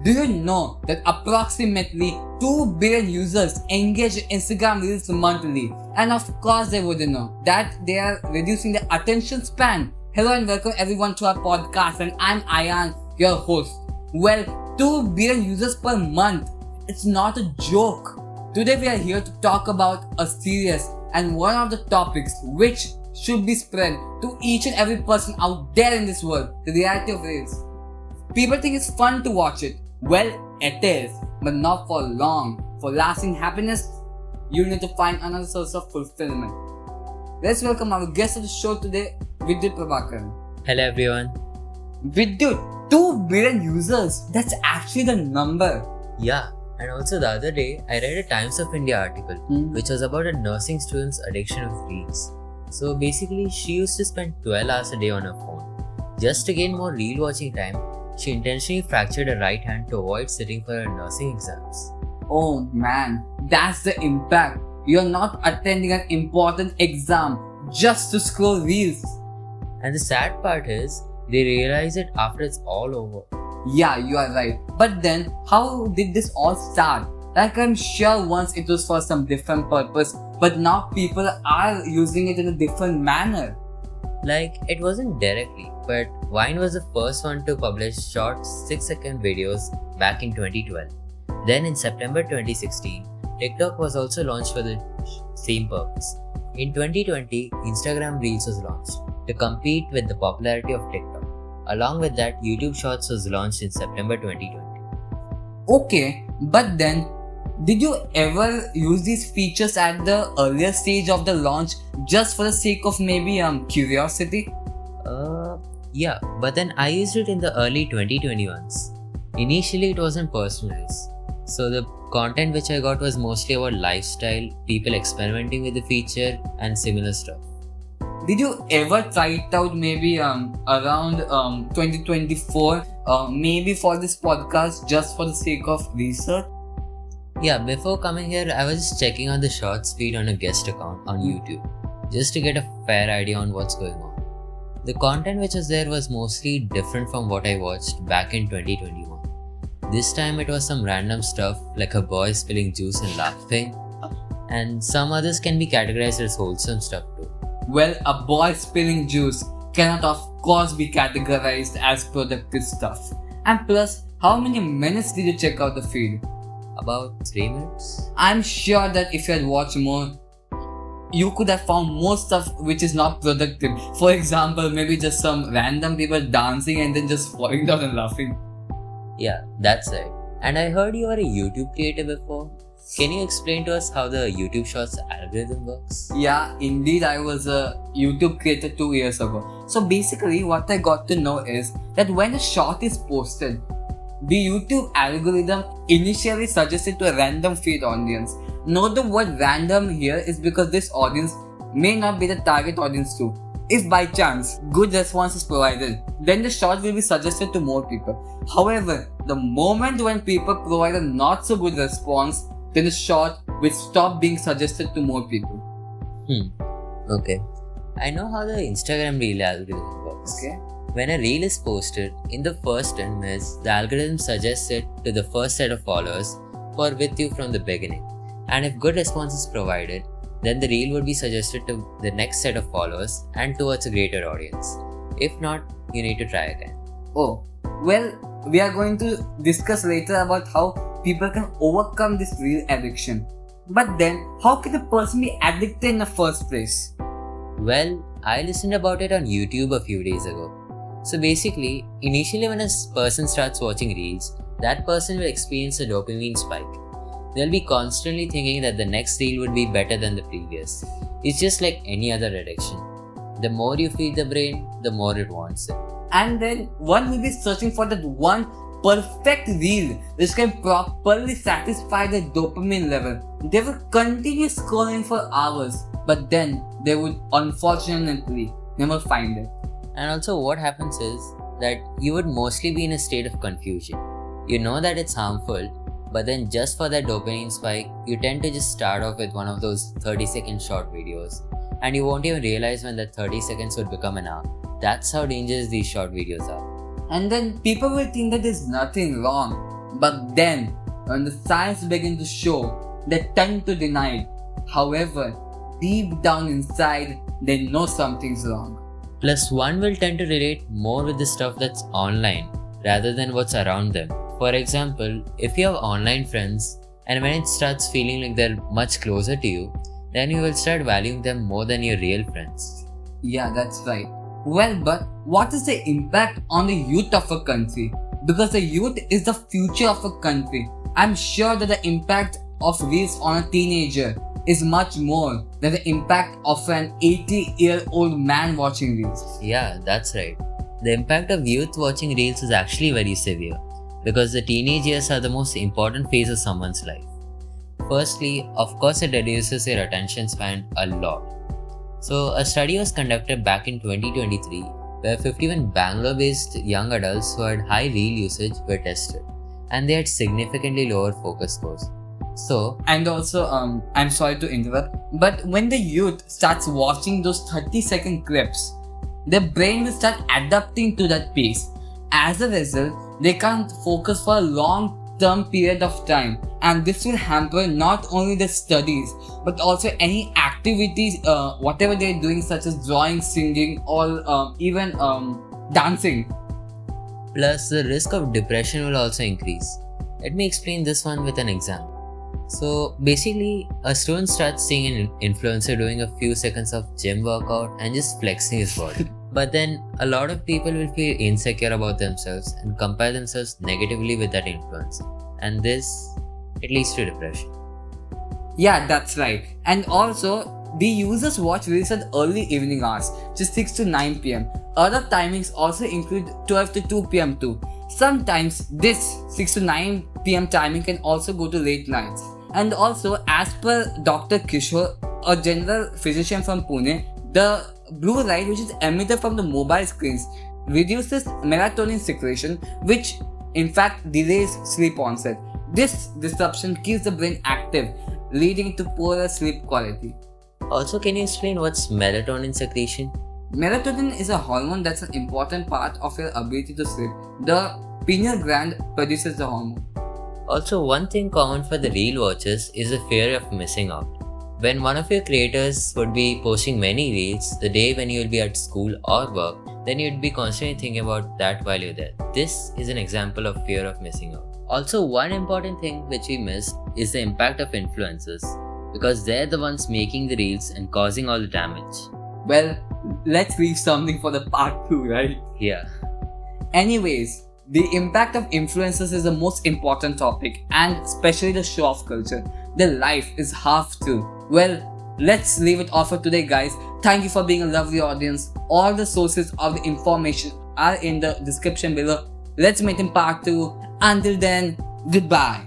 Do you know that approximately 2 billion users engage in Instagram Reels monthly? And of course they wouldn't know that they are reducing their attention span. Hello and welcome everyone to our podcast, and I'm Ayan, your host. Well, 2 billion users per month. It's not a joke. Today we are here to talk about a serious and one of the topics which should be spread to each and every person out there in this world, the reality of Reels. People think it's fun to watch it. Well, it is, but not for long. For lasting happiness, you need to find another source of fulfillment. Let's welcome our guest of the show today, Vidyut Prabhakaran. Hello everyone. Vidyut, 2 billion users. That's actually the number. Yeah, and also the other day I read a Times of India article which was about a nursing student's addiction with reels. So basically, she used to spend 12 hours a day on her phone. Just to gain more reel watching time, she intentionally fractured her right hand to avoid sitting for her nursing exams. Oh man, that's the impact. You're not attending an important exam just to scroll reels. And the sad part is, they realize it after it's all over. Yeah, you are right. But then, how did this all start? Like, I'm sure once it was for some different purpose, but now people are using it in a different manner. Like, it wasn't directly, but Vine was the first one to publish short 6-second videos back in 2012. Then in September 2016, TikTok was also launched for the same purpose. In 2020, Instagram Reels was launched to compete with the popularity of TikTok. Along with that, YouTube Shorts was launched in September 2020. Okay, but then, did you ever use these features at the earlier stage of the launch just for the sake of maybe curiosity? Yeah, but then I used it in the early 2021s. Initially, it wasn't personalized. So the content which I got was mostly about lifestyle, people experimenting with the feature, and similar stuff. Did you ever try it out maybe around 2024? Maybe for this podcast just for the sake of research? Yeah, before coming here, I was just checking on the shorts feed on a guest account on YouTube, just to get a fair idea on what's going on. The content which was there was mostly different from what I watched back in 2021. This time it was some random stuff like a boy spilling juice and laughing, and some others can be categorized as wholesome stuff too. Well, a boy spilling juice cannot of course be categorized as productive stuff. And plus, how many minutes did you check out the feed? About 3 minutes? I'm sure that if you had watched more, you could have found more stuff which is not productive. For example, maybe just some random people dancing and then just falling down and laughing. Yeah, that's right. And I heard you were a YouTube creator before. Can you explain to us how the YouTube Shorts algorithm works? Yeah, indeed, I was a YouTube creator 2 years ago. So basically, what I got to know is that when a short is posted, the YouTube algorithm initially suggested to a random feed audience. Note the word random here is because this audience may not be the target audience too. If by chance good response is provided, then the short will be suggested to more people. However, the moment when people provide a not so good response, then the short will stop being suggested to more people. Okay. I know how the Instagram Reel algorithm works. Okay. When a reel is posted, in the first 10 minutes, the algorithm suggests it to the first set of followers who are with you from the beginning. And if good response is provided, then the reel would be suggested to the next set of followers and towards a greater audience. If not, you need to try again. Oh, well, we are going to discuss later about how people can overcome this reel addiction. But then, how can a person be addicted in the first place? Well, I listened about it on YouTube a few days ago. So basically, initially when a person starts watching reels, that person will experience a dopamine spike. They'll be constantly thinking that the next reel would be better than the previous. It's just like any other addiction. The more you feed the brain, the more it wants it. And then one will be searching for that one perfect reel which can properly satisfy the dopamine level. They will continue scrolling for hours, but then they would unfortunately never find it. And also what happens is that you would mostly be in a state of confusion. You know that it's harmful, but then just for that dopamine spike, you tend to just start off with one of those 30-second short videos, and you won't even realize when that 30 seconds would become an hour. That's how dangerous these short videos are. And then people will think that there's nothing wrong. But then, when the science begins to show, they tend to deny it. However, deep down inside, they know something's wrong. Plus, one will tend to relate more with the stuff that's online rather than what's around them. For example, if you have online friends and when it starts feeling like they're much closer to you, then you will start valuing them more than your real friends. Yeah, that's right. Well, but what is the impact on the youth of a country? Because the youth is the future of a country. I'm sure that the impact of reels on a teenager is much more than the impact of an 80-year-old man watching reels. Yeah, that's right. The impact of youth watching reels is actually very severe because the teenage years are the most important phase of someone's life. Firstly, of course, it reduces your attention span a lot. So, a study was conducted back in 2023 where 51 Bangalore-based young adults who had high reel usage were tested, and they had significantly lower focus scores. So, and also, I'm sorry to interrupt, but when the youth starts watching those 30-second clips, their brain will start adapting to that pace. As a result, they can't focus for a long-term period of time, and this will hamper not only their studies but also any activities, whatever they're doing, such as drawing, singing, or even dancing. plus, the risk of depression will also increase. Let me explain this one with an example. So basically, a student starts seeing an influencer doing a few seconds of gym workout and just flexing his body. But then a lot of people will feel insecure about themselves and compare themselves negatively with that influencer. And it leads to depression. Yeah, that's right. And also, the users watch reels at early evening hours, just 6 to 9 pm. Other timings also include 12 to 2 pm too. Sometimes this 6 to 9 pm timing can also go to late nights. And also, as per Dr. Kishore, a general physician from Pune, the blue light which is emitted from the mobile screens reduces melatonin secretion, which in fact delays sleep onset. This disruption keeps the brain active, leading to poorer sleep quality. Also, can you explain what's melatonin secretion? Melatonin is a hormone that's an important part of your ability to sleep. The pineal gland produces the hormone. Also, one thing common for the reel watchers is the fear of missing out. When one of your creators would be posting many reels the day when you will be at school or work, then you'd be constantly thinking about that while you're there. This is an example of fear of missing out. Also, one important thing which we missed is the impact of influencers, because they're the ones making the reels and causing all the damage. Well, let's leave something for the part 2, right? Yeah. Anyways, the impact of influencers is the most important topic, and especially the show-off culture. Their life is half true. Well, let's leave it off for today, guys. Thank you for being a lovely audience. All the sources of the information are in the description below. Let's meet in part 2. Until then, goodbye.